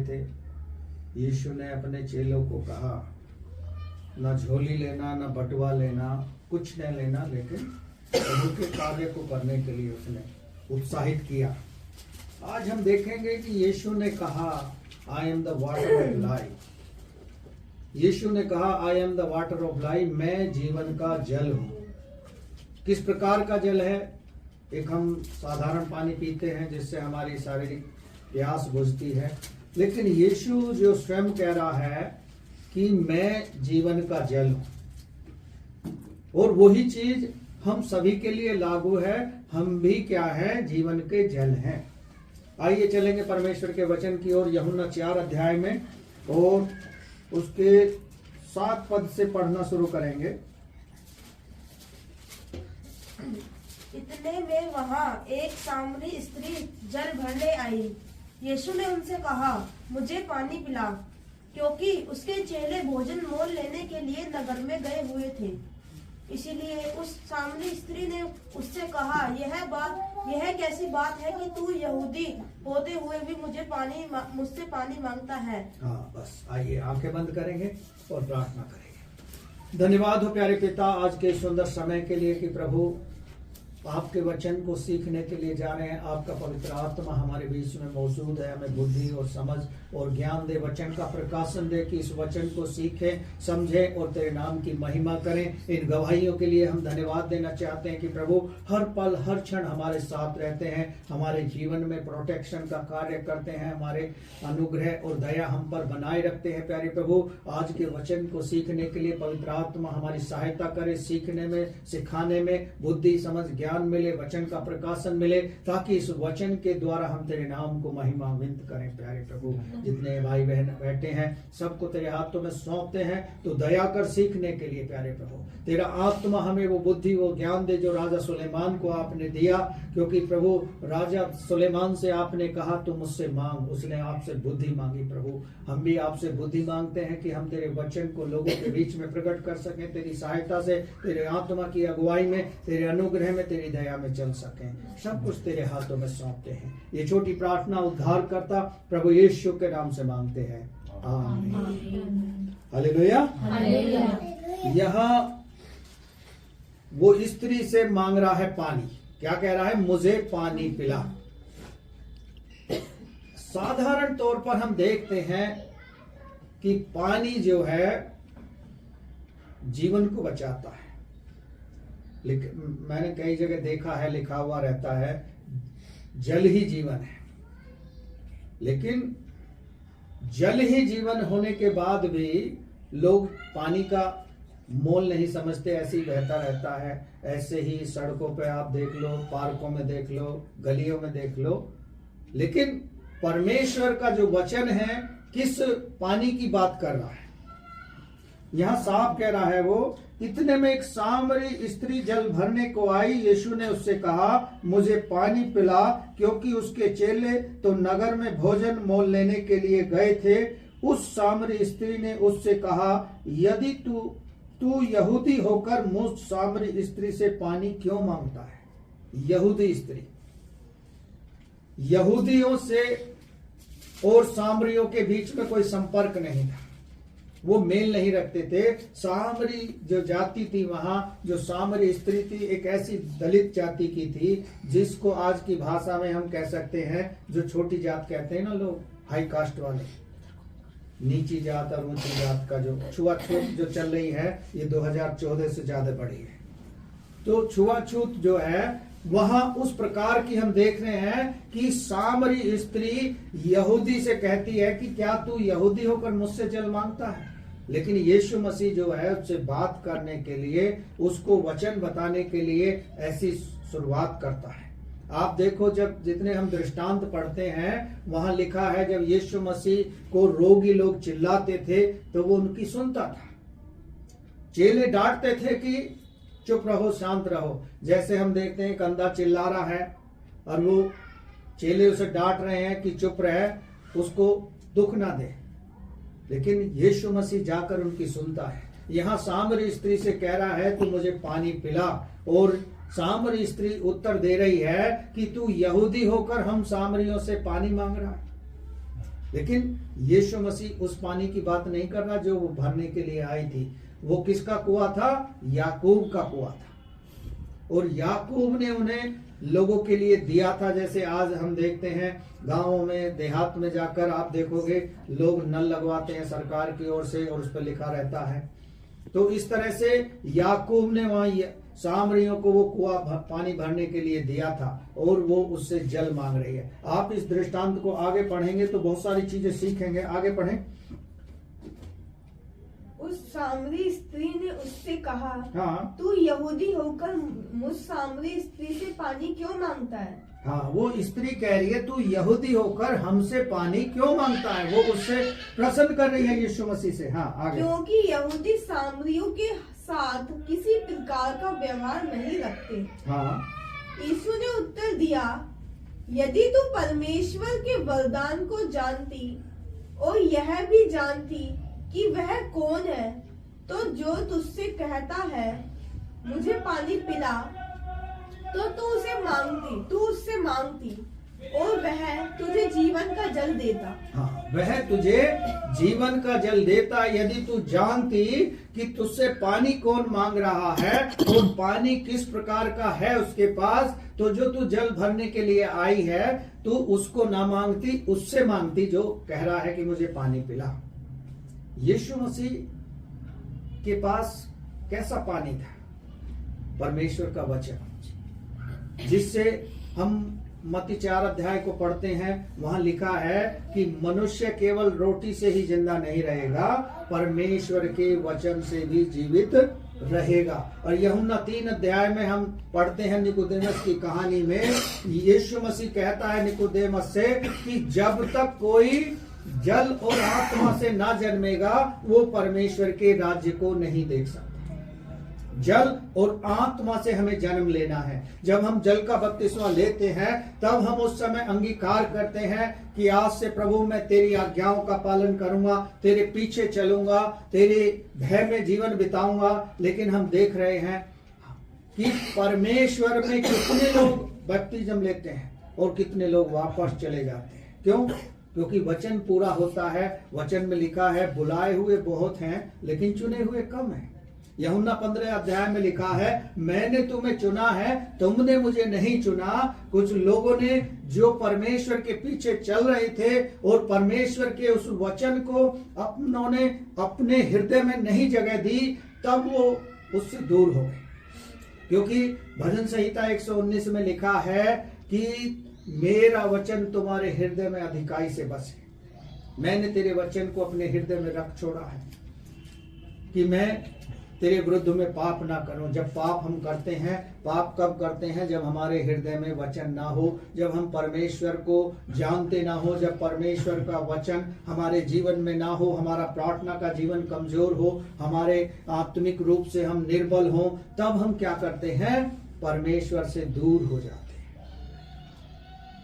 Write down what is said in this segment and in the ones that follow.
रहे थे, यीशु ने अपने चेलों को कहा ना झोली लेना, ना बटुआ लेना, कुछ नहीं लेना, लेकिन प्रभु के कार्य को करने के लिए उसने उत्साहित किया। आज हम देखेंगे कि यीशु ने कहा I am the water of life. Yeshu ने कहा I am the water of life, मैं जीवन का जल हूं। किस प्रकार का जल है? एक हम साधारण पानी पीते हैं जिससे हमारी शारीरिक प्यास बुझती है, लेकिन यीशु जो स्वयं कह रहा है कि मैं जीवन का जल हूं, और वही चीज हम सभी के लिए लागू है। हम भी क्या है? जीवन के जल हैं। आइए चलेंगे परमेश्वर के वचन की ओर, यूहन्ना 4 अध्याय में, और उसके 7 पद से पढ़ना शुरू करेंगे। इतने में वहां एक सामरी स्त्री जल भरने आई। यीशु ने उनसे कहा, मुझे पानी पिला, क्योंकि उसके चेले भोजन मोल लेने के लिए नगर में गए हुए थे। इसीलिए उस सामरी स्त्री ने उससे कहा, यह कैसी बात है कि तू यहूदी होते हुए भी मुझसे पानी मांगता है। हाँ, बस आइए आंखें बंद करेंगे और प्रार्थना करेंगे। धन्यवाद हो प्यारे पिता आज के सुंदर समय के लिए कि प्रभु आपके वचन को सीखने के लिए जा रहे हैं। आपका पवित्र आत्मा हमारे बीच में मौजूद है, हमें बुद्धि और समझ और ज्ञान दे, वचन का प्रकाशन दे कि इस वचन को सीखें, समझें और तेरे नाम की महिमा करें। इन गवाहियों के लिए हम धन्यवाद देना चाहते हैं कि प्रभु हर पल हर क्षण हमारे साथ रहते हैं, हमारे जीवन में प्रोटेक्शन का कार्य करते हैं, हमारे अनुग्रह और दया हम पर बनाए रखते हैं। प्यारे प्रभु आज के वचन को सीखने के लिए पवित्र आत्मा हमारी सहायता करे, सीखने में, सिखाने में बुद्धि समझ ज्ञान मिले, वचन का प्रकाशन मिले, ताकि इस वचन के द्वारा हम तेरे नाम को महिमान्वित करें। प्यारे प्रभु जितने भाई बहन बैठे हैं सबको तेरे हाथों में सौंपते हैं, तो दया कर सीखने के लिए प्यारे प्रभु तेरा आत्मा हमें वो बुद्धि वो ज्ञान दे जो राजा सुलेमान को आपने दिया, क्योंकि प्रभु राजा सुलेमान से आपने कहा तू मुझसे मांग, उसने आपसे बुद्धि मांगी। प्रभु हम भी आपसे बुद्धि मांगते हैं कि हम तेरे वचन को लोगों के बीच में प्रकट कर सकें, तेरी सहायता से, तेरे आत्मा की अगुवाई में, तेरे अनुग्रह में, तेरी दया में चल सकें। सब कुछ तेरे हाथों में सौंपते हैं। ये छोटी प्रार्थना उद्धार करता प्रभु यीशु के नाम से मांगते हैं, आमीन। हालेलुया। यहाँ वो स्त्री से मांग रहा है पानी। क्या कह रहा है? मुझे पानी पिला। साधारण तौर पर हम देखते हैं कि पानी जो है जीवन को बचाता है, लेकिन मैंने कई जगह देखा है लिखा हुआ रहता है जल ही जीवन है, लेकिन जल ही जीवन होने के बाद भी लोग पानी का मोल नहीं समझते, ऐसे ही बहता रहता है। ऐसे ही सड़कों पे आप देख लो, पार्कों में देख लो, गलियों में देख लो। लेकिन परमेश्वर का जो वचन है किस पानी की बात कर रहा है? यहां साफ कह रहा है वो, इतने में एक सामरी स्त्री जल भरने को आई। यीशु ने उससे कहा, मुझे पानी पिला, क्योंकि उसके चेले तो नगर में भोजन मोल लेने के लिए गए थे। उस सामरी स्त्री ने उससे कहा, यदि तू यहूदी होकर मुझ सामरी स्त्री से पानी क्यों मांगता है? यहूदी स्त्री, यहूदियों से और सामरियों के बीच में कोई संपर्क नहीं था, वो मेल नहीं रखते थे। सामरी जो जाति थी, वहां जो सामरी स्त्री थी एक ऐसी दलित जाति की थी जिसको आज की भाषा में हम कह सकते हैं जो छोटी जात कहते हैं ना लोग, हाई कास्ट वाले, नीची जात और ऊंची जात का जो छुआछूत जो चल रही है ये 2014 से ज्यादा बढ़ी है। तो छुआछूत जो है वहां उस प्रकार की हम देख रहे हैं कि सामरी स्त्री यहूदी से कहती है कि क्या तू यहूदी होकर मुझसे जल मांगता है? लेकिन यीशु मसीह जो है उससे बात करने के लिए, उसको वचन बताने के लिए ऐसी शुरुआत करता है। आप देखो, जब जितने हम दृष्टांत पढ़ते हैं वहां लिखा है जब यीशु मसीह को रोगी लोग चिल्लाते थे तो वो उनकी सुनता था। चेले डांटते थे कि चुप रहो, शांत रहो। जैसे हम देखते हैं कंधा चिल्ला रहा है और वो चेले उसे डांट रहे हैं कि चुप रहे, उसको दुख ना दे, लेकिन यीशु मसीह जाकर उनकी सुनता है। यहाँ सामरी स्त्री से कह रहा है तू मुझे पानी पिला, और सामरी स्त्री उत्तर दे रही है कि तू यहूदी होकर हम सामरियों से पानी मांग रहा है। लेकिन यीशु मसीह उस पानी की बात नहीं कर रहा जो वो भरने के लिए आई थी। वो किसका कुआं था? याकूब का कुआं था। और याकूब ने उन्हें लोगों के लिए दिया था। जैसे आज हम देखते हैं गांवों में, देहात में जाकर आप देखोगे लोग नल लगवाते हैं सरकार की ओर से और उस पर लिखा रहता है। तो इस तरह से याकूब ने वहां सामरियों को वो कुआं पानी भरने के लिए दिया था और वो उससे जल मांग रही है। आप इस दृष्टांत को आगे पढ़ेंगे तो बहुत सारी चीजें सीखेंगे। आगे पढ़ें। उस सामरी स्त्री ने उससे कहा, हाँ, तू यहूदी होकर मुझ सामरी स्त्री से पानी क्यों मांगता है? हाँ, वो स्त्री कह रही है तू यहूदी होकर हमसे पानी क्यों मांगता है। वो उससे प्रश्न कर रही है यीशु मसीह से। हाँ, आगे। क्योंकि यहूदी सामरियों के साथ किसी प्रकार का व्यवहार नहीं रखते। हाँ, यीशु ने उत्तर दिया, यदि तू परमेश्वर के वरदान को जानती और यह भी जानती कि वह कौन है, तो जो तुझसे कहता है मुझे पानी पिला, तो तू उससे मांगती और वह तुझे जीवन का जल देता। हाँ, वह तुझे जीवन का जल देता। यदि तू जानती कि तुझसे पानी कौन मांग रहा है और पानी किस प्रकार का है उसके पास, तो जो तू जल भरने के लिए आई है तू उसको ना मांगती, उससे मांगती जो कह रहा है कि मुझे पानी पिला। यीशु मसीह के पास कैसा पानी था? परमेश्वर का वचन, जिससे हम मत्ती 4 अध्याय को पढ़ते हैं। वहां लिखा है कि मनुष्य केवल रोटी से ही जिंदा नहीं रहेगा, परमेश्वर के वचन से भी जीवित रहेगा। और यूहन्ना 3 अध्याय में हम पढ़ते हैं निकोदेमस की कहानी में, यीशु मसीह कहता है निकोदेमस से कि जब तक कोई जल और आत्मा से ना जन्मेगा वो परमेश्वर के राज्य को नहीं देख सकता। जल और आत्मा से हमें जन्म लेना है। जब हम जल का बपतिस्मा लेते हैं तब हम उस समय अंगीकार करते हैं कि आज से प्रभु मैं तेरी आज्ञाओं का पालन करूंगा, तेरे पीछे चलूंगा, तेरे भय में जीवन बिताऊंगा। लेकिन हम देख रहे हैं कि परमेश्वर में कितने लोग बपतिस्मा लेते हैं और कितने लोग वापस चले जाते हैं। क्यों? क्योंकि वचन पूरा होता है। वचन में लिखा है बुलाए हुए बहुत हैं लेकिन चुने हुए कम हैं। यूहन्ना 15 अध्याय में लिखा है मैंने तुम्हें चुना है, तुमने मुझे नहीं चुना। कुछ लोगों ने जो परमेश्वर के पीछे चल रहे थे और परमेश्वर के उस वचन को उन्होंने अपने हृदय में नहीं जगह दी, तब वो उससे दूर हो गए। क्योंकि भजन संहिता 119 में लिखा है कि मेरा वचन तुम्हारे हृदय में अधिकाई से बसे। मैंने तेरे वचन को अपने हृदय में रख छोड़ा है कि मैं तेरे विरुद्ध में पाप ना करूं। जब पाप हम करते हैं, पाप कब करते हैं? जब हमारे हृदय में वचन ना हो, जब हम परमेश्वर को जानते ना हो, जब परमेश्वर का वचन हमारे जीवन में ना हो, हमारा प्रार्थना का जीवन कमजोर हो, हमारे आत्मिक रूप से हम निर्बल हो, तब हम क्या करते हैं? परमेश्वर से दूर हो जाते हैं।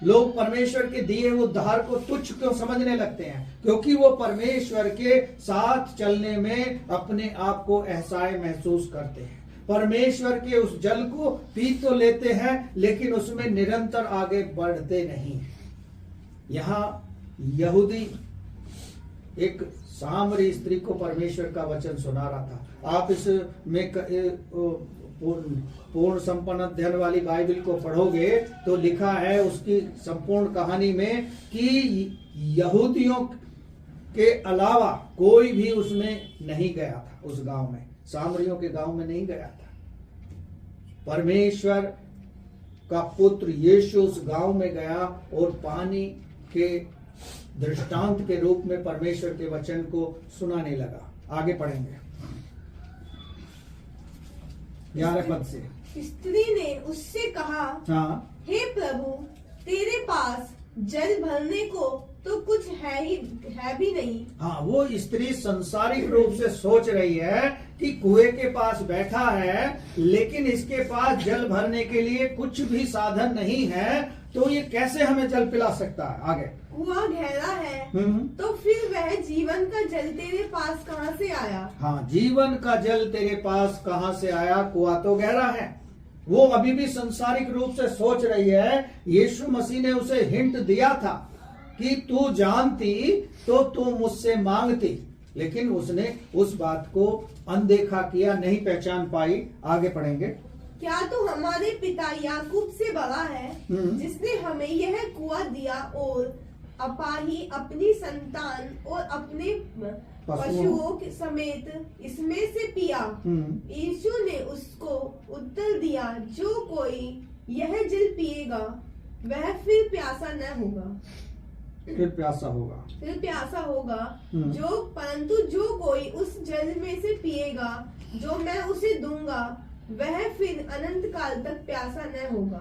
लोग परमेश्वर के दिए वो उद्धार को तुच्छ क्यों समझने लगते हैं? क्योंकि वो परमेश्वर के साथ चलने में अपने आप को असहाय महसूस करते हैं। परमेश्वर के उस जल को पी तो लेते हैं लेकिन उसमें निरंतर आगे बढ़ते नहीं हैं। यहाँ यहूदी एक सामरी स्त्री को परमेश्वर का वचन सुना रहा था। आप इसमें पूर्ण संपन्न अध्ययन वाली बाइबल को पढ़ोगे तो लिखा है उसकी संपूर्ण कहानी में कि यहूदियों के अलावा कोई भी उसमें नहीं गया था। उस गांव में, सामरियों के गांव में नहीं गया था। परमेश्वर का पुत्र यीशु उस गांव में गया और पानी के दृष्टांत के रूप में परमेश्वर के वचन को सुनाने लगा। आगे पढ़ेंगे 11 पद से। स्त्री ने उससे कहा, हाँ, हे प्रभु, तेरे पास जल भरने को तो कुछ है भी नहीं। हाँ, वो स्त्री संसारिक रूप से सोच रही है कि कुएं के पास बैठा है लेकिन इसके पास जल भरने के लिए कुछ भी साधन नहीं है, तो ये कैसे हमें जल पिला सकता है? आगे। कुआं गहरा है तो फिर वह जीवन का जल तेरे पास कहाँ से आया? हाँ, जीवन का जल तेरे पास कहाँ से आया? कुआं तो गहरा है। वो अभी भी संसारिक रूप से सोच रही है। यीशु मसीह ने उसे हिंट दिया था कि तू जानती तो तू मुझसे मांगती, लेकिन उसने उस बात को अनदेखा किया, नहीं पहचान पाई। आगे पढ़ेंगे। क्या तो हमारे पिता याकूब से बड़ा है, जिसने हमें यह कुआं दिया और अपाही अपनी संतान और अपने पशुओं के समेत इसमें से पिया। यीशु ने उसको उत्तर दिया, जो कोई यह जल पिएगा वह फिर प्यासा न होगा, फिर प्यासा होगा परंतु जो कोई उस जल में से पिएगा जो मैं उसे दूंगा वह फिर अनंत काल तक प्यासा न होगा,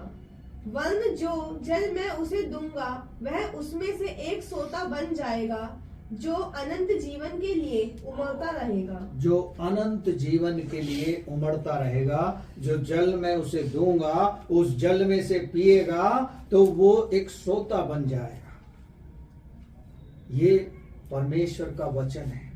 वरन जो जल मैं उसे दूंगा वह उसमें से एक सोता बन जाएगा जो अनंत जीवन के लिए उमड़ता रहेगा। जो अनंत जीवन के लिए उमड़ता रहेगा। जो जल मैं उसे दूंगा उस जल में से पिएगा तो वो एक सोता बन जाएगा। ये परमेश्वर का वचन है।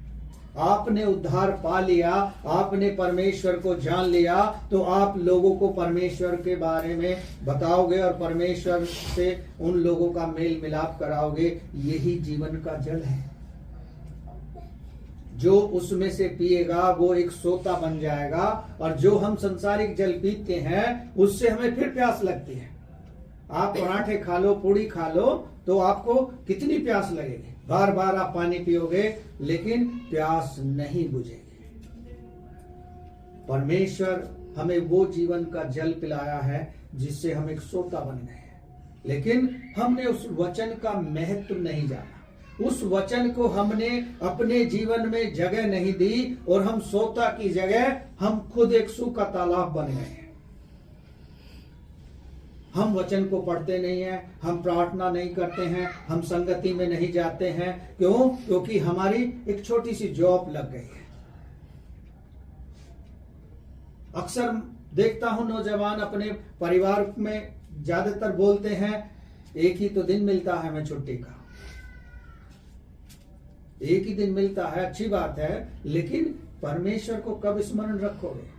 आपने उद्धार पा लिया, आपने परमेश्वर को जान लिया, तो आप लोगों को परमेश्वर के बारे में बताओगे और परमेश्वर से उन लोगों का मेल मिलाप कराओगे। यही जीवन का जल है। जो उसमें से पिएगा वो एक सोता बन जाएगा। और जो हम संसारिक जल पीते हैं उससे हमें फिर प्यास लगती है। आप पराठे खा लो, पूड़ी खा लो, तो आपको कितनी प्यास लगेगी। बार बार आप पानी पियोगे लेकिन प्यास नहीं बुझेगी। परमेश्वर हमें वो जीवन का जल पिलाया है जिससे हम एक सोता बन गए हैं, लेकिन हमने उस वचन का महत्व नहीं जाना। उस वचन को हमने अपने जीवन में जगह नहीं दी और हम सोता की जगह हम खुद एक सूखा तालाब बन गए हैं। हम वचन को पढ़ते नहीं हैं, हम प्रार्थना नहीं करते हैं, हम संगति में नहीं जाते हैं। क्यों? क्योंकि हमारी एक छोटी सी जॉब लग गई है। अक्सर देखता हूं नौजवान अपने परिवार में ज्यादातर बोलते हैं, एक ही तो दिन मिलता है हमें छुट्टी का। एक ही दिन मिलता है, अच्छी बात है, लेकिन परमेश्वर को कब स्मरण रखोगे?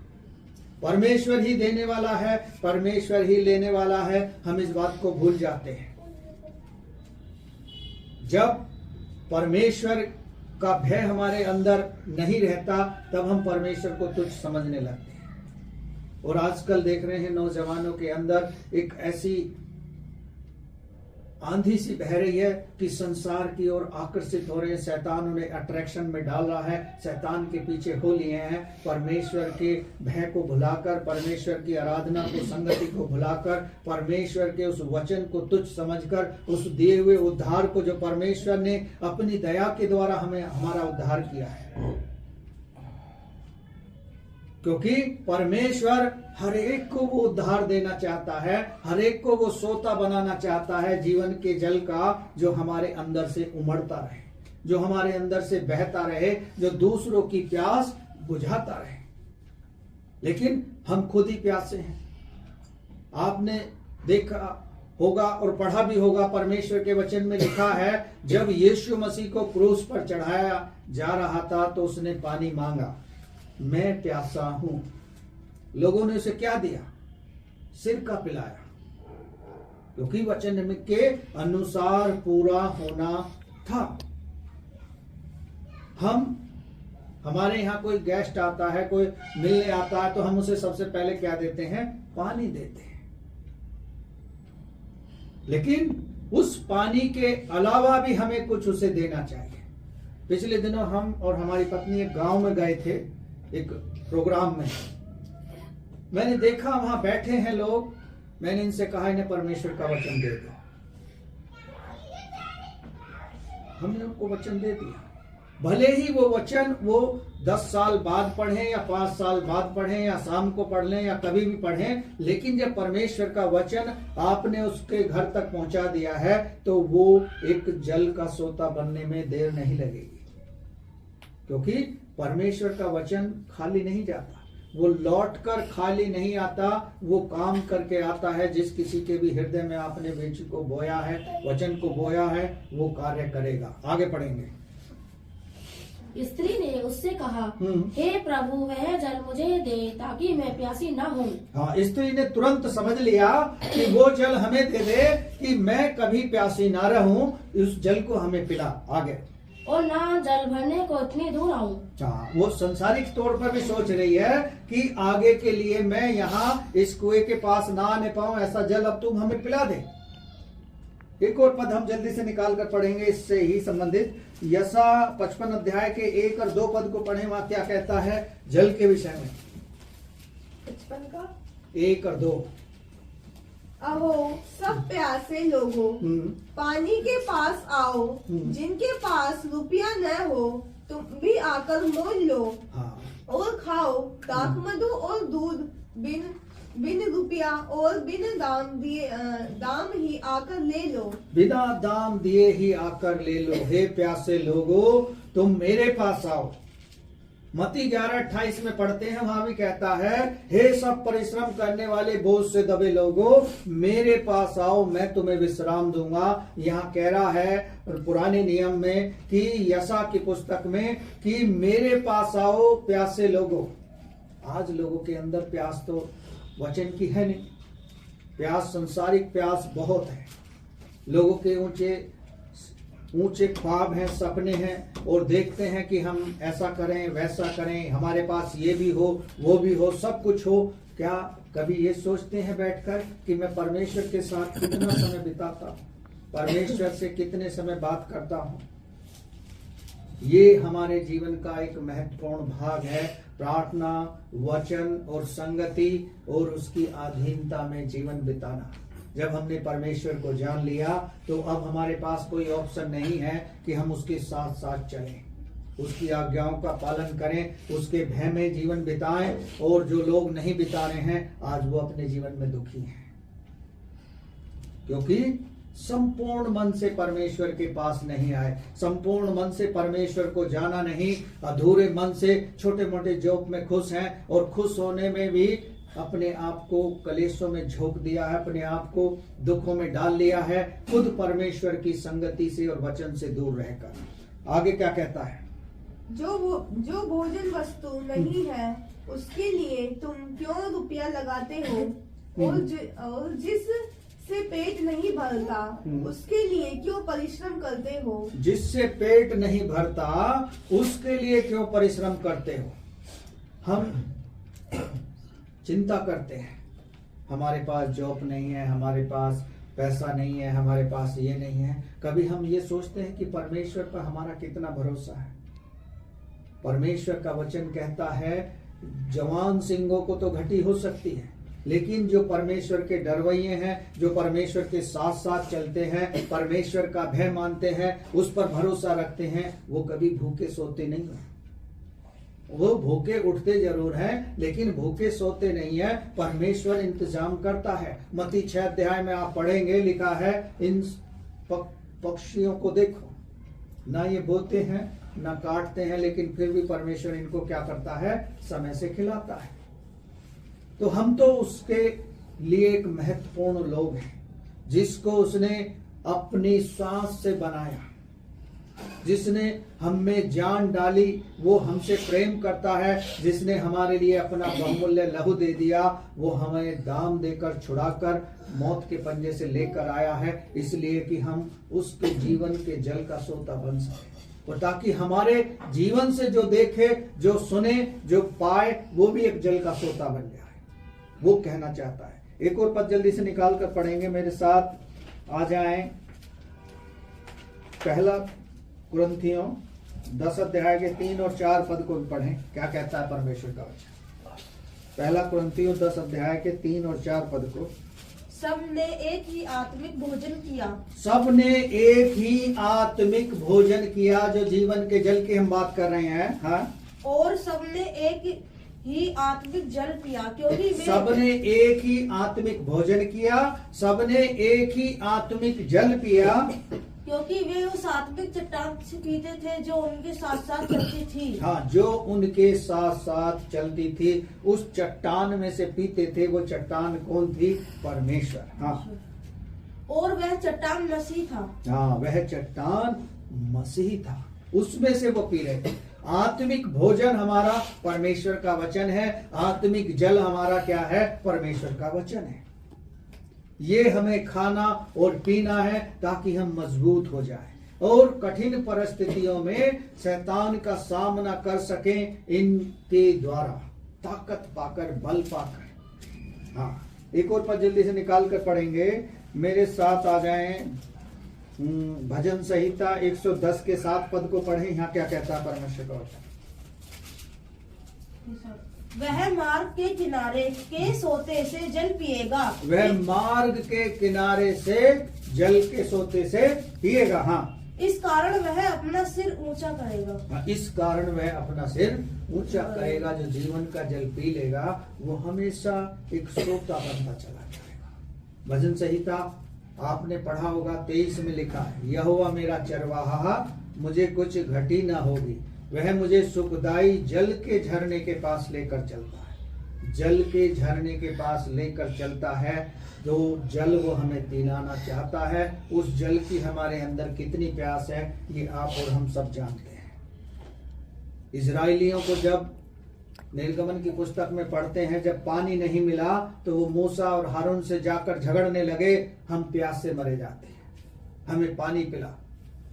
परमेश्वर ही देने वाला है, परमेश्वर ही लेने वाला है। हम इस बात को भूल जाते हैं। जब परमेश्वर का भय हमारे अंदर नहीं रहता तब हम परमेश्वर को तुच्छ समझने लगते हैं। और आजकल देख रहे हैं नौजवानों के अंदर एक ऐसी आंधी सी बह रही है कि संसार की ओर आकर्षित हो रहे हैं। शैतान उन्हें अट्रैक्शन में डाल रहा है, शैतान के पीछे हो लिए हैं। परमेश्वर के भय को भुलाकर, परमेश्वर की आराधना को, संगति को भुलाकर, परमेश्वर के उस वचन को तुच्छ समझकर, उस दिए हुए उद्धार को जो परमेश्वर ने अपनी दया के द्वारा हमें हमारा उद्धार किया है। क्योंकि परमेश्वर हर एक को वो उद्धार देना चाहता है, हर एक को वो सोता बनाना चाहता है जीवन के जल का, जो हमारे अंदर से उमड़ता रहे, जो हमारे अंदर से बहता रहे, जो दूसरों की प्यास बुझाता रहे। लेकिन हम खुद ही प्यासे हैं। आपने देखा होगा और पढ़ा भी होगा, परमेश्वर के वचन में लिखा है, जब यीशु मसीह को क्रूस पर चढ़ाया जा रहा था तो उसने पानी मांगा, मैं प्यासा हूं। लोगों ने उसे क्या दिया? सिरका पिलाया, क्योंकि वचन के अनुसार पूरा होना था। हमारे यहाँ कोई गेस्ट आता है, कोई मिलने आता है, तो हम उसे सबसे पहले क्या देते हैं? पानी देते हैं। लेकिन उस पानी के अलावा भी हमें कुछ उसे देना चाहिए। पिछले दिनों हम और हमारी पत्नी एक गांव में गए थे, एक प्रोग्राम में। मैंने देखा वहां बैठे हैं लोग, मैंने इनसे कहा इन्हें परमेश्वर का वचन दे दो। हमने उनको वचन दे दिया। भले ही वो वचन वो 10 साल बाद पढ़ें या 5 साल बाद पढ़ें या शाम को पढ़ लें या कभी भी पढ़ें, लेकिन जब परमेश्वर का वचन आपने उसके घर तक पहुंचा दिया है तो वो एक जल का सोता बनने में देर नहीं लगेगी। क्योंकि परमेश्वर का वचन खाली नहीं जाता, वो लौटकर खाली नहीं आता, वो काम करके आता है। जिस किसी के भी हृदय में आपने बीज को बोया है, वचन को बोया है, वो कार्य करेगा। आगे पढ़ेंगे। स्त्री ने उससे कहा, हे प्रभु, वह जल मुझे दे ताकि मैं प्यासी न हूँ। हाँ, स्त्री ने तुरंत समझ लिया कि वो जल हमें दे दे कि मैं कभी प्यासी ना रहूं, उस जल को हमें पिला। आगे, और ना जल भरने को इतनी दूर आऊं। हाँ, वो संसारिक तौर पर भी सोच रही है कि आगे के लिए मैं यहाँ इस कुएं के पास ना आने पाऊं, ऐसा जल अब तुम हमें पिला दे। एक और पद हम जल्दी से निकाल कर पढ़ेंगे इससे ही संबंधित। यशा 55 अध्याय के 1 और 2 पद को पढ़े, वहां क्या कहता है जल के विषय में। 55 का 1 और 2। अहो सब प्यासे लोगों, पानी के पास आओ, जिनके पास रुपया न हो तुम भी आकर मोल लो। हाँ, और खाओ, दाख मधु और दूध बिन रुपया और बिन दाम ही आकर ले लो। बिना दाम दिए ही आकर ले लो। हे प्यासे लोगों, तुम मेरे पास आओ। मत्ती 11:28 में पढ़ते हैं, वहां भी कहता है, हे सब परिश्रम करने वाले बोझ से दबे लोगों, मेरे पास आओ, मैं तुम्हें विश्राम दूंगा। यहाँ कह रहा है पुराने नियम में कि यशा की पुस्तक में कि मेरे पास आओ प्यासे लोगों। आज लोगों के अंदर प्यास तो वचन की है नहीं, प्यास संसारिक प्यास बहुत है। लोगों के ऊंचे ख्वाब हैं, सपने हैं, और देखते हैं कि हम ऐसा करें वैसा करें, हमारे पास ये भी हो वो भी हो, सब कुछ हो। क्या कभी ये सोचते हैं बैठकर कि मैं परमेश्वर के साथ कितना समय बिताता हूँ, परमेश्वर से कितने समय बात करता हूँ? ये हमारे जीवन का एक महत्वपूर्ण भाग है, प्रार्थना, वचन और संगति और उसकी अधीनता में जीवन बिताना। जब हमने परमेश्वर को जान लिया तो अब हमारे पास कोई ऑप्शन नहीं है कि हम उसके साथ साथ चलें, उसकी आज्ञाओं का पालन करें, उसके भय में जीवन बिताएं। और जो लोग नहीं बिता रहे हैं आज वो अपने जीवन में दुखी हैं, क्योंकि संपूर्ण मन से परमेश्वर के पास नहीं आए, संपूर्ण मन से परमेश्वर को जाना नहीं, अधूरे मन से छोटे मोटे जॉब में खुश हैं, और खुश होने में भी अपने आप को कलेशों में झोंक दिया है, अपने आप को दुखों में डाल लिया है, खुद परमेश्वर की संगति से और वचन से दूर रहकर। आगे क्या कहता है? जो भोजन वस्तु नहीं है उसके लिए तुम क्यों रुपया लगाते हो, और जिस से पेट नहीं भरता उसके लिए क्यों परिश्रम करते हो। जिससे पेट नहीं भरता उसके लिए क्यों परिश्रम करते हो? हम चिंता करते हैं, हमारे पास जॉब नहीं है, हमारे पास पैसा नहीं है, हमारे पास ये नहीं है। कभी हम ये सोचते हैं कि परमेश्वर पर हमारा कितना भरोसा है? परमेश्वर का वचन कहता है जवान सिंहों को तो घटी हो सकती है, लेकिन जो परमेश्वर के डरवैये हैं, जो परमेश्वर के साथ साथ चलते हैं, परमेश्वर का भय मानते हैं, उस पर भरोसा रखते हैं, वो कभी भूखे सोते नहीं हैं। वो भूखे उठते जरूर हैं लेकिन भूखे सोते नहीं है, परमेश्वर इंतजाम करता है। मत्ती 6 अध्याय में आप पढ़ेंगे, लिखा है इन पक्षियों को देखो, ना ये बोते हैं ना काटते हैं, लेकिन फिर भी परमेश्वर इनको क्या करता है? समय से खिलाता है। तो हम तो उसके लिए एक महत्वपूर्ण लोग हैं, जिसको उसने अपनी सांस से बनाया, जिसने हम में जान डाली, वो हमसे प्रेम करता है, जिसने हमारे लिए अपना बहुमूल्य लहू दे दिया, वो हमें दाम देकर छुड़ाकर मौत के पंजे से लेकर आया है, इसलिए कि हम उसके जीवन के जल का सोता बन सके, और ताकि हमारे जीवन से जो देखे, जो सुने, जो पाए, वो भी एक जल का सोता बन जाए। वो कहना चाहता है। एक और पद जल्दी से निकाल कर पढ़ेंगे, मेरे साथ आ जाएं। पहला कुरिन्थियों 10 अध्याय के 3 और 4 पद को पढ़ें, क्या कहता है परमेश्वर का वचन। पहला कुरिन्थियों 10 अध्याय के 3 और 4 पद को। सबने एक ही आत्मिक भोजन किया। सबने एक ही आत्मिक भोजन किया, जो जीवन के जल की हम बात कर रहे हैं। हाँ, और सबने एक ही आत्मिक जल पिया, क्योंकि सबने एक ही आत्मिक भोजन किया, सबने एक ही आत्मिक जल पिया, क्योंकि वे उस आत्मिक चट्टान से पीते थे जो उनके साथ साथ चलती थी। हाँ, जो उनके साथ साथ चलती थी, उस चट्टान में से पीते थे। वो चट्टान कौन थी? परमेश्वर। हाँ, और वह चट्टान मसीह था। हाँ, वह चट्टान मसीह था, उसमें से वो पी रहे थे। आत्मिक भोजन हमारा परमेश्वर का वचन है, आत्मिक जल हमारा क्या है? परमेश्वर का वचन है। ये हमें खाना और पीना है ताकि हम मजबूत हो जाएं और कठिन परिस्थितियों में शैतान का सामना कर सकें, इनके द्वारा ताकत पाकर, बल पाकर। हाँ, एक और पद जल्दी से निकाल कर पढ़ेंगे, मेरे साथ आ जाएं। भजन संहिता 110 के 7 पद को पढ़ें। यहाँ क्या कहता है परमेश्वर का वचन? वह मार्ग के किनारे के सोते से जल पिएगा। वह मार्ग के किनारे से जल के सोते से पिएगा। हाँ, इस कारण वह अपना सिर ऊंचा करेगा। हाँ, इस कारण वह अपना सिर ऊंचा करेगा। जो जीवन का जल पी लेगा वो हमेशा एक सोता बनता चला जाएगा। भजन संहिता आपने पढ़ा होगा, 23 में लिखा है, यहोवा मेरा चरवाहा, मुझे कुछ घटी ना होगी। वह मुझे सुखदाई जल के झरने के पास लेकर चलता है। जल के झरने के पास लेकर चलता है। जो जल वो हमें पिलाना चाहता है, उस जल की हमारे अंदर कितनी प्यास है ये आप और हम सब जानते हैं। इजराइलियों को जब निर्गमन की पुस्तक में पढ़ते हैं, जब पानी नहीं मिला तो वो मूसा और हारून से जाकर झगड़ने लगे, हम प्यास से मरे जाते हैं, हमें पानी पिला,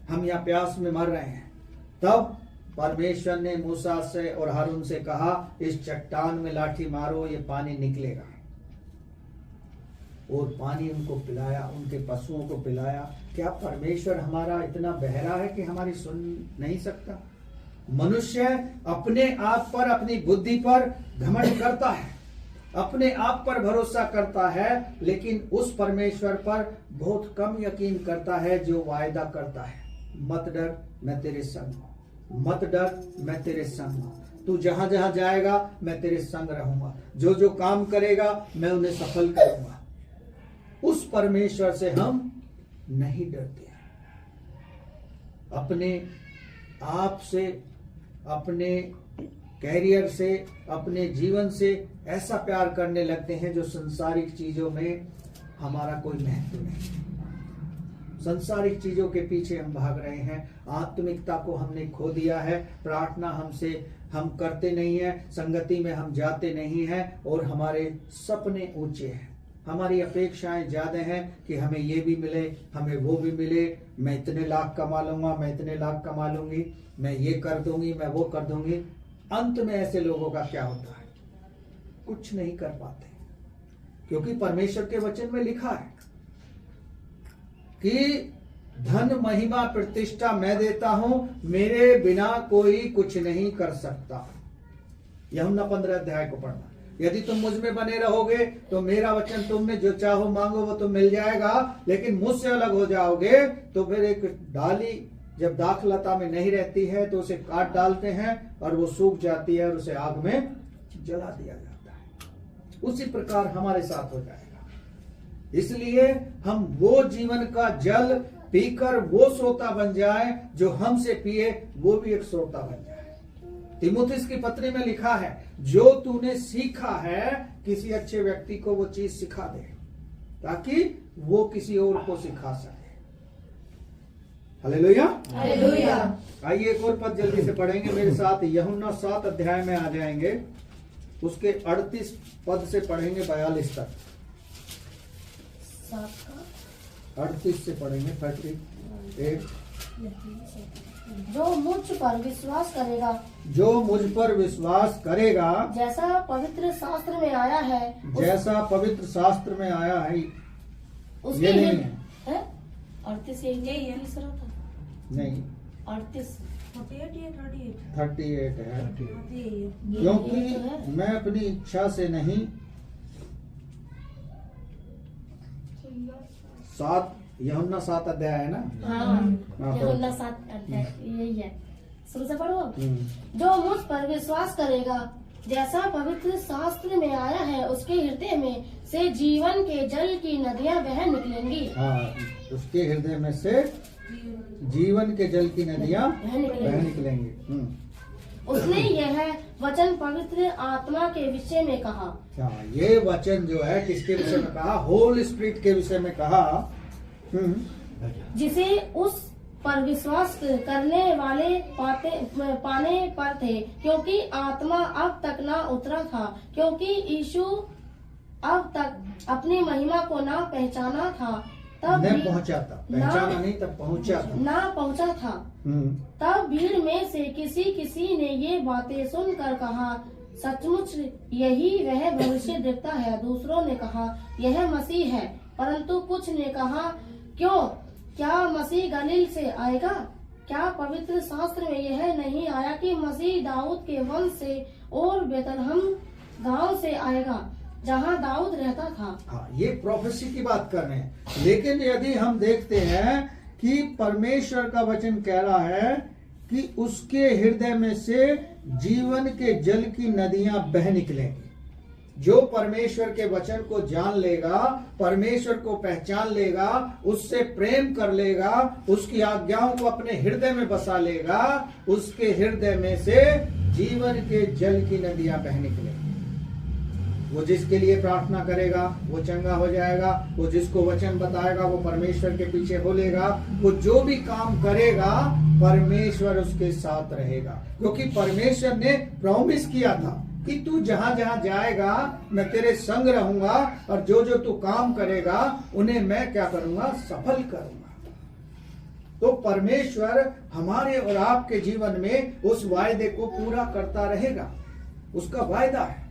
हम यहाँ प्यास में मर रहे हैं। तब परमेश्वर ने मूसा से और हारून से कहा, इस चट्टान में लाठी मारो, ये पानी निकलेगा। और पानी उनको पिलाया, उनके पशुओं को पिलाया। क्या परमेश्वर हमारा इतना बहरा है कि हमारी सुन नहीं सकता? मनुष्य अपने आप पर, अपनी बुद्धि पर घमंड करता है, अपने आप पर भरोसा करता है, लेकिन उस परमेश्वर पर बहुत कम यकीन करता है जो वायदा करता है, मत डर मैं तेरे संग हूं, मत डर मैं तेरे संग हूं, तू जहां जहां जाएगा मैं तेरे संग रहूंगा, जो जो काम करेगा मैं उन्हें सफल करूंगा। उस परमेश्वर से हम नहीं डरते। अपने आप से, अपने कैरियर से, अपने जीवन से ऐसा प्यार करने लगते हैं जो संसारिक चीजों में हमारा कोई महत्व नहीं है। संसारिक चीजों के पीछे हम भाग रहे हैं, आत्मिकता को हमने खो दिया है। प्रार्थना हम करते नहीं है, संगति में हम जाते नहीं हैं, और हमारे सपने ऊंचे हैं, हमारी अपेक्षाएं ज्यादा हैं कि हमें ये भी मिले, हमें वो भी मिले, मैं इतने लाख कमा लूंगा, मैं इतने लाख कमा लूंगी, मैं ये कर दूंगी, मैं वो कर दूंगी। अंत में ऐसे लोगों का क्या होता है? कुछ नहीं कर पाते, क्योंकि परमेश्वर के वचन में लिखा है कि धन महिमा प्रतिष्ठा मैं देता हूं, मेरे बिना कोई कुछ नहीं कर सकता। यूहन्ना 15 अध्याय को पढ़ना। यदि तुम मुझ में बने रहोगे तो मेरा वचन तुम में जो चाहो मांगो वो तुम मिल जाएगा, लेकिन मुझसे अलग हो जाओगे तो फिर एक डाली जब दाखलता में नहीं रहती है तो उसे काट डालते हैं और वो सूख जाती है और उसे आग में जला दिया जाता है। उसी प्रकार हमारे साथ हो जाएगा। इसलिए हम वो जीवन का जल पीकर वो सोता बन जाए, जो हमसे पिए वो भी एक सोता बन जाए। तीमुथियुस की पत्री में लिखा है, जो तूने सीखा है किसी अच्छे व्यक्ति को वो चीज सिखा दे, ताकि वो किसी और को सिखा सके। Hallelujah, hallelujah. आइए एक और पद जल्दी से पढ़ेंगे मेरे साथ। यूहन्ना 7 अध्याय में आ जाएंगे, उसके 38 पद से पढ़ेंगे 42 तक। 38 से पढ़ेंगे 38। जो मुझ पर विश्वास करेगा, जो मुझ पर विश्वास करेगा, जैसा पवित्र शास्त्र में आया है, जैसा पवित्र शास्त्र में आया है, उसके ये नहीं है? है 38 यही तीसरा था, नहीं 38 38 है। ये क्योंकि तो है। मैं अपनी इच्छा से नहीं, 7 यूहन्ना 7 अध्याय है ना। हाँ, यूहन्ना 7 अध्याय यही है, शुरू से पढ़ो। जो मुझ पर विश्वास करेगा, जैसा पवित्र शास्त्र में आया है, उसके हृदय में से जीवन के जल की नदियां बह निकलेंगी। हाँ, उसके हृदय में से जीवन के जल की नदियां बह निकलेंगी। उसने यह वचन पवित्र आत्मा के विषय में कहा। हाँ, ये वचन जो है किसके विषय में कहा? होली स्पिरिट के विषय में कहा, जिसे उस पर विश्वास करने वाले पाने पर थे, क्योंकि आत्मा अब तक न उतरा था, क्योंकि यीशु अब तक अपनी महिमा को न पहचाना था, तब न पहुंचा था, पहचाना नहीं तब पहुंचा था, न पहुंचा था। तब भीड़ में से किसी ने ये बातें सुनकर कहा, सचमुच यही वह भविष्य देवता है। दूसरों ने कहा, यह मसीह है। परंतु कुछ ने कहा, क्यों, क्या मसीह गलील से आएगा? क्या पवित्र शास्त्र में यह नहीं आया कि मसीह दाऊद के वंश से और बेतलहम गांव से आएगा, जहां दाऊद रहता था? हाँ, ये प्रोफेसी की बात कर रहे हैं। लेकिन यदि हम देखते हैं कि परमेश्वर का वचन कह रहा है कि उसके हृदय में से जीवन के जल की नदियां बह निकलेंगी। जो परमेश्वर के वचन को जान लेगा, परमेश्वर को पहचान लेगा, उससे प्रेम कर लेगा, उसकी आज्ञाओं को अपने हृदय में बसा लेगा, उसके हृदय में से जीवन के जल की नदियां बह निकलेंगी। वो जिसके लिए प्रार्थना करेगा वो चंगा हो जाएगा, वो जिसको वचन बताएगा वो परमेश्वर के पीछे हो लेगा, वो जो भी काम करेगा परमेश्वर उसके साथ रहेगा। क्योंकि परमेश्वर ने प्रॉमिस किया था कि तू जहां जहां जाएगा मैं तेरे संग रहूंगा, और जो जो तू काम करेगा उन्हें मैं क्या करूंगा, सफल करूंगा। तो परमेश्वर हमारे और आपके जीवन में उस वायदे को पूरा करता रहेगा, उसका वायदा है।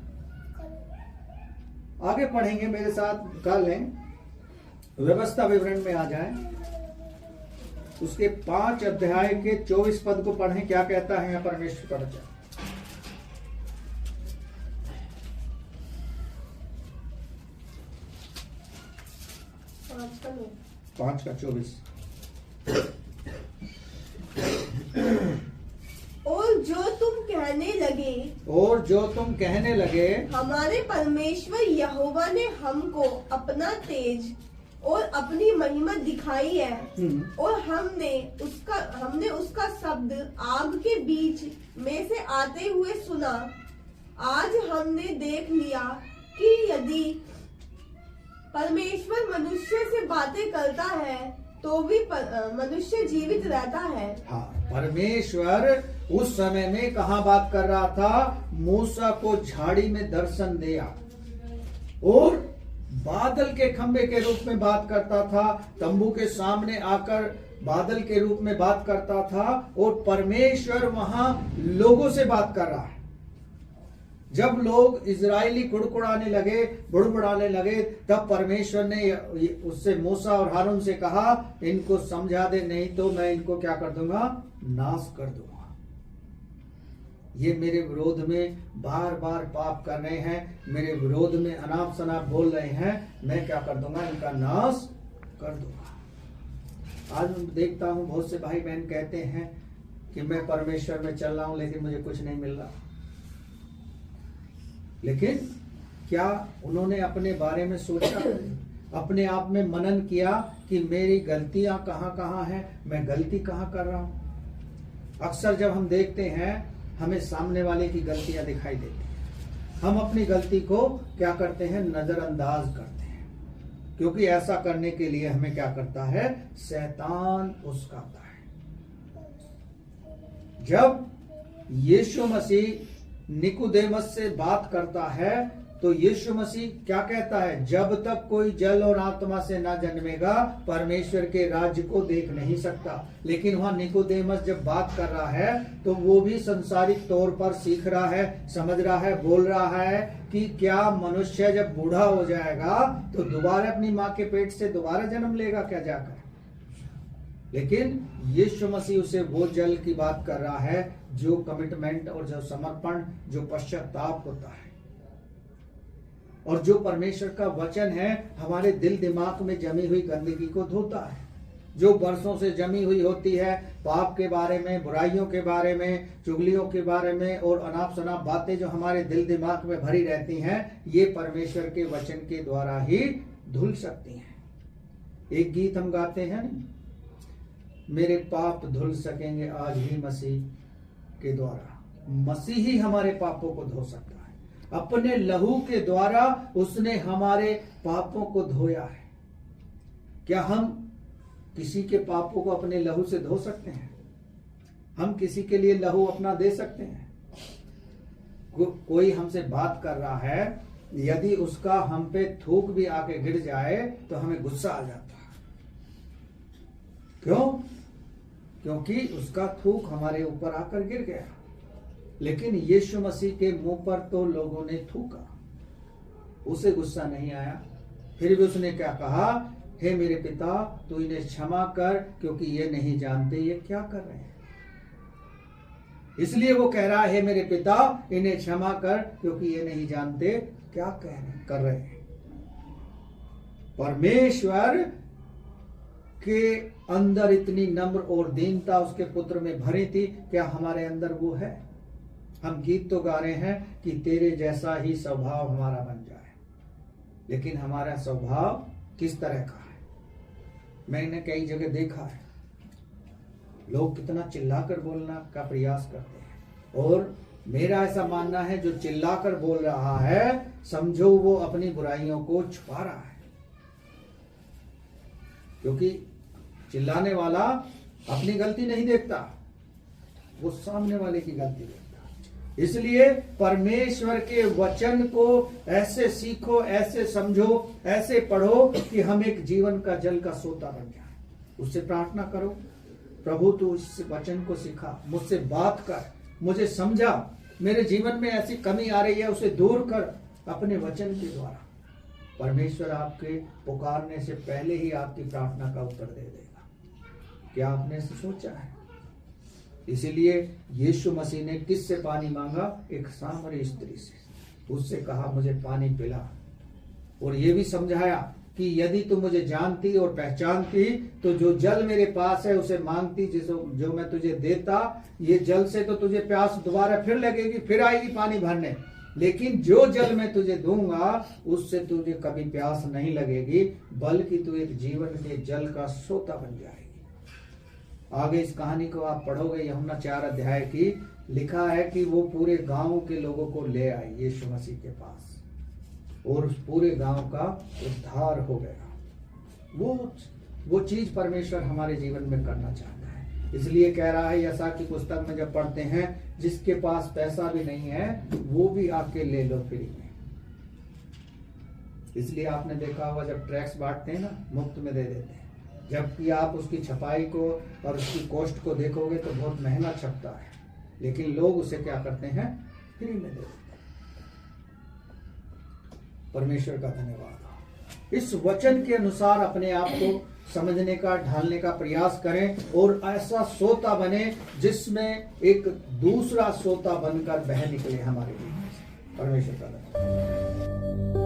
आगे पढ़ेंगे, मेरे साथ कर लें, व्यवस्था विवरण में आ जाएं, उसके 5 अध्याय के 24 पद को पढ़ें। क्या कहता है यहाँ परमेश्वर का वचन? 5 का 24। और जो तुम कहने लगे हमारे परमेश्वर यहोवा ने हमको अपना तेज और अपनी महिमा दिखाई है, और हमने उसका शब्द आग के बीच में से आते हुए सुना। आज हमने देख लिया कि यदि परमेश्वर मनुष्य से बातें करता है तो भी मनुष्य जीवित रहता है। हाँ, परमेश्वर उस समय में कहाँ बात कर रहा था? मूसा को झाड़ी में दर्शन दिया और बादल के खंबे के रूप में बात करता था, तंबू के सामने आकर बादल के रूप में बात करता था, और परमेश्वर वहां लोगों से बात कर रहा है। जब लोग इजरायली कुड़कुड़ाने लगे, बुड़बुड़ाने लगे, तब परमेश्वर ने उससे मूसा और हारून से कहा, इनको समझा दे, नहीं तो मैं इनको क्या कर दूंगा, नाश कर दूंगा। ये मेरे विरोध में बार बार पाप कर रहे हैं, मेरे विरोध में अनाप शनाप बोल रहे हैं, मैं क्या कर दूंगा, इनका नाश कर दूंगा। आज मैं देखता हूं बहुत से भाई बहन कहते हैं कि मैं परमेश्वर में चल रहा हूं लेकिन मुझे कुछ नहीं मिल रहा। लेकिन क्या उन्होंने अपने बारे में सोचा, अपने आप में मनन किया कि मेरी गलतियां कहां कहां हैं, मैं गलती कहां कर रहा हूं? अक्सर जब हम देखते हैं हमें सामने वाले की गलतियां दिखाई देती हैं, हम अपनी गलती को क्या करते हैं, नजरअंदाज करते हैं, क्योंकि ऐसा करने के लिए हमें क्या करता है, शैतान उस्काता है। जब यीशु मसीह निकोदेमस से बात करता है तो यीशु मसीह क्या कहता है, जब तक कोई जल और आत्मा से ना जन्मेगा परमेश्वर के राज्य को देख नहीं सकता। लेकिन वहां निकोदेमस जब बात कर रहा है तो वो भी संसारिक तौर पर सीख रहा है, समझ रहा है, बोल रहा है कि क्या मनुष्य जब बूढ़ा हो जाएगा तो दोबारा अपनी माँ के पेट से दोबारा जन्म लेगा क्या जाकर? लेकिन यीशु मसीह उसे वो जल की बात कर रहा है जो कमिटमेंट और जो समर्पण, जो पश्चाताप होता है, और जो परमेश्वर का वचन है हमारे दिल दिमाग में जमी हुई गंदगी को धोता है, जो बरसों से जमी हुई होती है, पाप के बारे में, बुराइयों के बारे में, चुगलियों के बारे में और अनाप शनाप बातें जो हमारे दिल दिमाग में भरी रहती हैं, ये परमेश्वर के वचन के द्वारा ही धुल सकती हैं। एक गीत हम गाते हैं, मेरे पाप धुल सकेंगे आज ही मसीह के द्वारा। मसीह ही हमारे पापों को धो सकता है, अपने लहू के द्वारा उसने हमारे पापों को धोया है। क्या हम किसी के पापों को अपने लहू से धो सकते हैं? हम किसी के लिए लहू अपना दे सकते हैं? कोई हमसे बात कर रहा है, यदि उसका हम पे थूक भी आके गिर जाए तो हमें गुस्सा आ जाता है। क्यों? क्योंकि उसका थूक हमारे ऊपर आकर गिर गया। लेकिन यीशु मसीह के मुंह पर तो लोगों ने थूका, उसे गुस्सा नहीं आया। फिर भी उसने क्या कहा? हे मेरे पिता, तू इन्हें क्षमा कर, क्योंकि ये नहीं जानते ये क्या कर रहे हैं। इसलिए वो कह रहा है, हे मेरे पिता, इन्हें क्षमा कर, क्योंकि ये नहीं जानते क्या कर रहे हैं। परमेश्वर के अंदर इतनी नम्र और दीनता उसके पुत्र में भरी थी। क्या हमारे अंदर वो है? हम गीत तो गा रहे हैं कि तेरे जैसा ही स्वभाव हमारा बन जाए, लेकिन हमारा स्वभाव किस तरह का है? मैंने कई जगह देखा है, लोग कितना चिल्लाकर बोलना का प्रयास करते हैं, और मेरा ऐसा मानना है जो चिल्लाकर बोल रहा है, समझो वो अपनी बुराइयों को छुपा रहा है। क्योंकि चिल्लाने वाला अपनी गलती नहीं देखता, वो सामने वाले की गलती देखता। इसलिए परमेश्वर के वचन को ऐसे सीखो, ऐसे समझो, ऐसे पढ़ो कि हम एक जीवन का जल का सोता बन जाए। उससे प्रार्थना करो, प्रभु तू इस वचन को सिखा, मुझसे बात कर, मुझे समझा, मेरे जीवन में ऐसी कमी आ रही है उसे दूर कर अपने वचन के द्वारा। परमेश्वर आपके पुकारने से पहले ही आपकी प्रार्थना का उत्तर दे देगा। क्या आपने इसे सोचा है? इसीलिए यीशु मसीह ने किससे पानी मांगा? एक सामरी स्त्री से। उससे कहा मुझे पानी पिला, और ये भी समझाया कि यदि तू मुझे जानती और पहचानती तो जो जल मेरे पास है उसे मांगती, जो मैं तुझे देता। ये जल से तो तुझे प्यास दोबारा फिर लगेगी, फिर आएगी पानी भरने, लेकिन जो जल मैं तुझे दूंगा उससे तुझे कभी प्यास नहीं लगेगी, बल्कि तू एक जीवन के जल का सोता बन जाएगी। आगे इस कहानी को आप पढ़ोगे, यूहन्ना 4 अध्याय की, लिखा है कि वो पूरे गांव के लोगों को ले आई यीशु मसीह के पास, और उस पूरे गांव का उद्धार हो गया। वो चीज परमेश्वर हमारे जीवन में करना चाहता है। इसलिए कह रहा है यशायाह की पुस्तक में जब पढ़ते हैं, जिसके पास पैसा भी नहीं है वो भी आके ले लो फ्री में। इसलिए आपने देखा होगा जब टैक्स बांटते हैं ना, मुफ्त में दे देते हैं, जबकि आप उसकी छपाई को और उसकी कॉस्ट को देखोगे तो बहुत महंगा छपता है, लेकिन लोग उसे क्या करते हैं? फ्री में दे देते हैं। परमेश्वर का धन्यवाद। इस वचन के अनुसार अपने आप को समझने का, ढालने का प्रयास करें, और ऐसा सोता बने जिसमें एक दूसरा सोता बनकर बह निकले हमारे लिए। परमेश्वर का धन्यवाद।